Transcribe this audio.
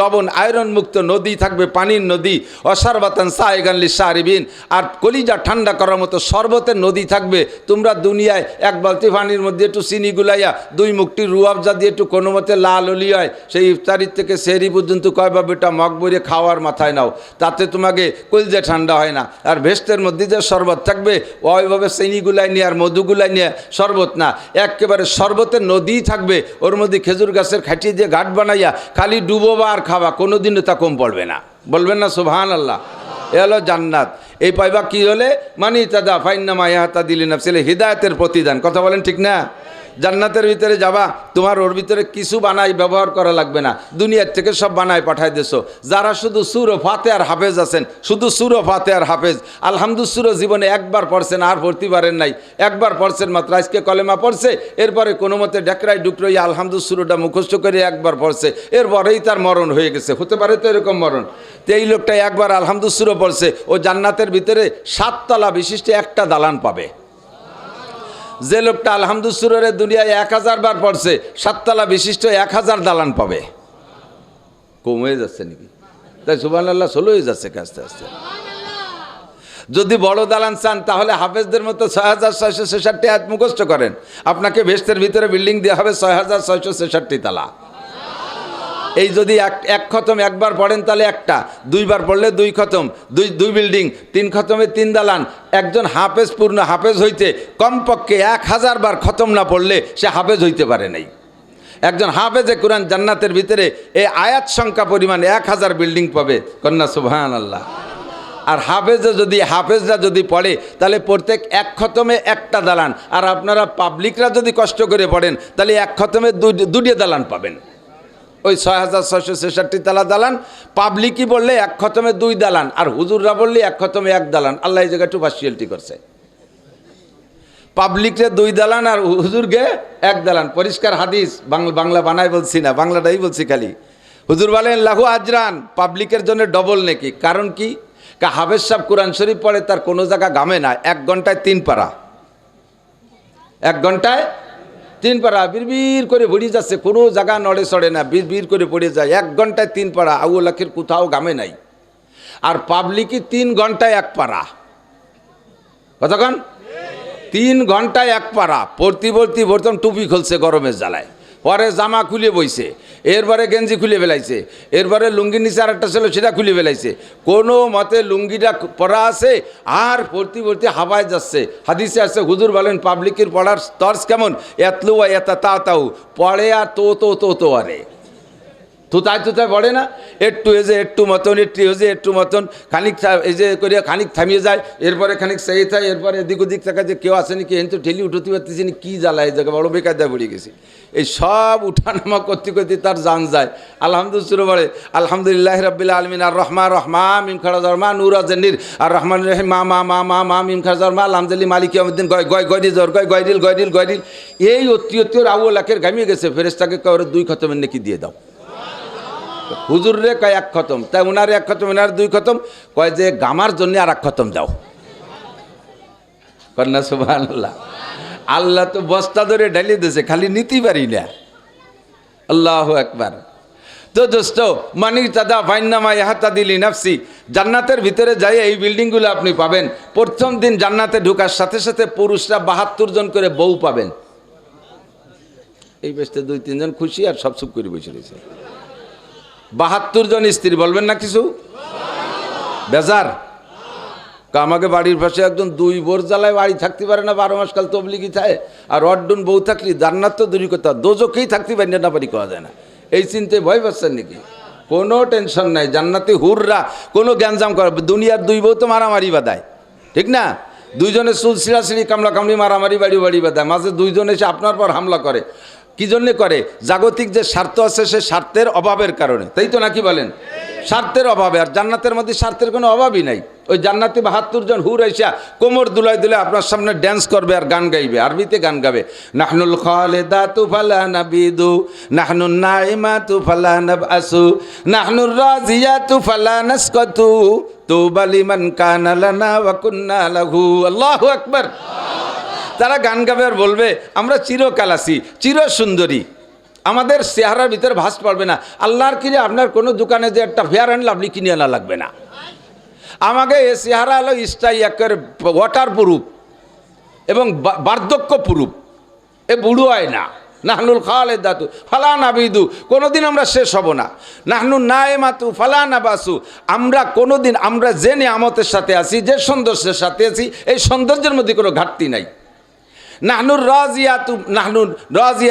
লবণ আয়রন মুক্ত নদী থাকবে, পানির নদী। অসারবাতান সাইগান লিসারিবিন, আর কলিজা ঠান্ডা করার মতো শরবতের নদী থাকবে। তোমরা দুনিয়ায় এক বালতি পানির মধ্যে একটু চিনি গুলাইয়া 2 মুখটি রুয়াবজা দিয়ে একটু কোনো মতে লাল অলিয়ায় সেই ইফতারির থেকে সেহরি পর্যন্ত কয়বা বেটা মগ বইরে খাওয়ার মাথায় নাও, তাতে তোমাকে কলিজা ঠান্ডা হয় না। আর ভেস্টের মধ্যে যে শরবত থাকবে ওইভাবে চিনি গুলাই নিয়ে আর মধু গুলাই নিয়ে শরবত না, একেবারে শরবতের নদী থাকবে। ওর মধ্যে খেজুর গাছের খাটিয়ে দিয়ে ঘাট বানাইয়া খালি ডুবোবা আর খাওয়া, কোনোদিনও তা কম পড়বে না। বলবেন না সুবহানাল্লাহ? এ হলো জান্নাত। এই পাইবা কি হলে? মানি তাদা ফাইন্নামা ইয়াতা দিলি নাফসিল, হিদায়াতের প্রতিদান। কথা বলেন ঠিক না? জান্নাতের ভিতরে যাবা, তোমার ওর ভিতরে কিছু বানাই ব্যবহার করা লাগবে না, দুনিয়ার থেকে সব বানায় পাঠাই দিছো। যারা শুধু সূরা ফাতিহার হাফেজ আছেন, শুধু সূরা ফাতিহার হাফেজ, আলহামদুলিল্লাহ জীবনে একবার পড়ছেন আর পড়তে পারেন নাই, একবার পড়ছেন মাত্র, আজকে কলেমা পড়ছে, এরপরে কোনো মতে ডেকরাই ডুকরাই আলহামদুলিল্লাহটা মুখস্থ করে একবার পড়ছে, এরপরেই তার মরণ হয়ে গেছে। হতে পারে তো এরকম মরণ। তো এই লোকটা একবার আলহামদুলিল্লাহ পড়ছে, ও জান্নাতের ভিতরে 7 তলা বিশিষ্ট একটা দালান পাবে। যে লোকটা আলহামদুলিল্লাহ দুনিয়ায় 1000 বার পড়ছে, 7 তলা বিশিষ্ট 1000 দালান পাবে। কম হয়ে যাচ্ছে নাকি? তাই সুবহানাল্লাহ 16 হয়ে যাচ্ছে আস্তে আস্তে। যদি বড় দালান চান তাহলে হাফেজদের মতো 6666 আয়াত মুখস্থ করেন, আপনাকে বেহেশতের ভিতরে বিল্ডিং দেওয়া হবে 6666 তালা। এই যদি এক খতম একবার পড়েন তাহলে একটা, 2 বার পড়লে 2 খতম, 2 বিল্ডিং, 3 খতমে 3 দালান। একজন হাফেজ পূর্ণ হাফেজ হইতে কমপক্ষে 1000 বার খতম না পড়লে সে হাফেজ হইতে পারে নাই। একজন হাফেজে কোরআন জান্নাতের ভিতরে এই আয়াত সংখ্যা পরিমাণ 1000 বিল্ডিং পাবে। কন্যা সুবহানাল্লাহ। আর হাফেজরা যদি পড়ে তাহলে প্রত্যেক 1 খতমে 1টা দালান। আর আপনারা পাবলিকরা যদি কষ্ট করে পড়েন তাহলে 1 খতমে 2টি দালান পাবেন। ওই 6666 তালা দালান। পাবলিকই বললে 1 খতমে 2 দালান, আর হুজুররা বললে 1 খতমে 1 দালান। আল্লাহ এই জায়গায় একটু পার্সিয়ালিটি করছে, পাবলিকরে 2 দালান আর হুজুরকে 1 দালান। পরিষ্কার হাদিস, বাংলা বানাই বলছি না, বাংলাটাই বলছি খালি। হুজুর বলেন লাহু আজরান, পাবলিকের জন্য ডবল নেকি। কারণ কি? হাফেজ সাহেব কোরআন শরীফ পড়ে, তার কোনো জায়গা গামে না, 1 ঘন্টায় 3 পারা, 1 ঘন্টায় 3 পারা বিড় করে পড়ে যাচ্ছে, কোনো জায়গা নড়ে চড়ে না, বিড় করে পড়ে যায়। 1 ঘন্টায় 3 পারা, আউলাখের কোথাও গামে নাই। আর পাবলিকই 3 ঘন্টায় 1 পারা। কতক্ষণ? 3 ঘন্টায় 1 পারা। পড়তি প্রথম টুপি খুলছে গরমের জ্বালায়, পরে জামা খুলে বইছে, এরপরে গেঞ্জি খুলে ফেলাইছে, এরপরে লুঙ্গির নিচে আর একটা ছিল সেটা খুলে ফেলাইছে। কোনো মতে লুঙ্গিটা পরা আছে আর পড়তি হাওয়ায় যাচ্ছে। হাদিসে আছে হুজুর বলেন পাবলিকের পড়ার তর্স কেমন? এতলু এত তাও পড়ে আর তো আরে তুতায় পড়ে না, একটু মতন একটু মতন খানিক এই যে করে খানিক থামিয়ে যায়, এরপরে খানিক সেই থাকে, এরপরে এদিক ওদিক থাকা যে কেউ আসে নাকি, তো ঠেলি উঠতে পারতেছি না, কী জ্বালা এই জায়গায় বড় বেকায়দায় পড়ে গেছি। এই সব উঠানামা করতে তার জান যায়। আলহামদুলিল্লাহ বলে আলহামদুলিল্লাহ রাব্বিল আলামিন, আর রহমা মিম খারা জরমা নূর আজান্নির, আর রহমান রহিম মা মিম খারা জরমা আলহামদুলিল্লাহ মালিক ইয়াউমিদ্দিন গয়ডিল। এই অতি আউলাখের গামিয়ে গেছে। ফেরেশতাকে কয় 2 খতমের নেকি দিয়ে দাও। হুজুর রে কয় 1 খতম, তাই ওনার 1 খতম, ওনার 2 খতম, কয় যে গামার জন্য আর 1 খতম দাও। কন্যা সুবহানাল্লাহ। আল্লাহ তো বস্তা ধরে ঢালি দিয়েছে, খালি নিতে পারি না। আল্লাহু আকবার। তো দোস্ত মানি তাদা ফাইন্নামা ইয়াতা দিলি নাফসি, জান্নাতের ভিতরে যাই এই বিল্ডিংগুলো আপনি পাবেন। প্রথম দিন জান্নাতে ঢোকার সাথে সাথে পুরুষরা 72 জন করে বউ পাবেন। এই বেশতে 2-3 জন খুশি আর সব চুপ করে বসে রয়েছে। 72 জন স্ত্রী, বলবেন না কিছু? বেজার? আমাকে বাড়ির পাশে একদম 2 বোর জ্বালায় বাড়ি থাকতে পারে না, 12 মাস কাল তবলিগি থাকে। আর অড্ডুন বউ থাকলে জান্নাত তো দূরই কথা, দোজকেই থাকতে পারি না পারি কওয়া যায় না। এই চিন্তায় ভয় পাচ্ছেন নাকি? কোনো টেনশন নাই, জান্নাতি হুররা কোনো গ্যাঞ্জাম করে। দুনিয়ার 2 বউ তো মারামারি বাদায়, ঠিক না? 2 জনে চুল ছিঁড়াছিঁড়ি কামড়ি মারামারি বাড়ি বাদায়, মাঝে 2 জন এসে আপনার পর হামলা করে। কি জন্যে করে? জাগতিক যে স্বার্থ আছে সে স্বার্থের অভাবের কারণে, তাই তো নাকি বলেন? স্বার্থের অভাবে। আর জান্নাতের মধ্যে স্বার্থের কোনো অভাবই নাই। ওই জান্নাতি 72 জন হুর আইসা কোমর দুলাই দিলে আপনার সামনে ড্যান্স করবে আর গান গাইবে, আরবিতে গান গাবে। নাহনুল খালিদাতু ফালা নাবিদু, নাহনুন নাইমাতু ফালা নাবআসু, নাহনুর রাজিয়াতু ফালা নাসকাতু, তুবা লিমান কানা লানা ওয়া কুন্না লাহু। আল্লাহু আকবার। তারা গান গাবে আর বলবে আমরা চিরকাল আছি, চির সুন্দরী। আমাদের চেহারার ভিতরে ভাস পড়বে না। আল্লাহর কিনে আপনার কোনো দোকানে যে একটা ফেয়ার অ্যান্ড লাভলি কিনে আনা লাগবে না। আমাকে এ চেহারা হলো স্টাই একের ওয়াটার প্রুফ এবং বার্ধক্য প্রুফ, এ বুড়ো হয় না। নাহনুল খালেদ দাতু ফালা নাবিদু, কোনোদিন আমরা শেষ হব না। নাহনু নায়েমাতু ফালা নাবাসু, আমরা কোনোদিন আমরা যে নিয়ামতের সাথে আছি, যে সৌন্দর্যের সাথে আছি, এই সৌন্দর্যের মধ্যে কোনো ঘাটতি নাই। নাহনুর রাজিয়াতু নাহনুর রাজিয়া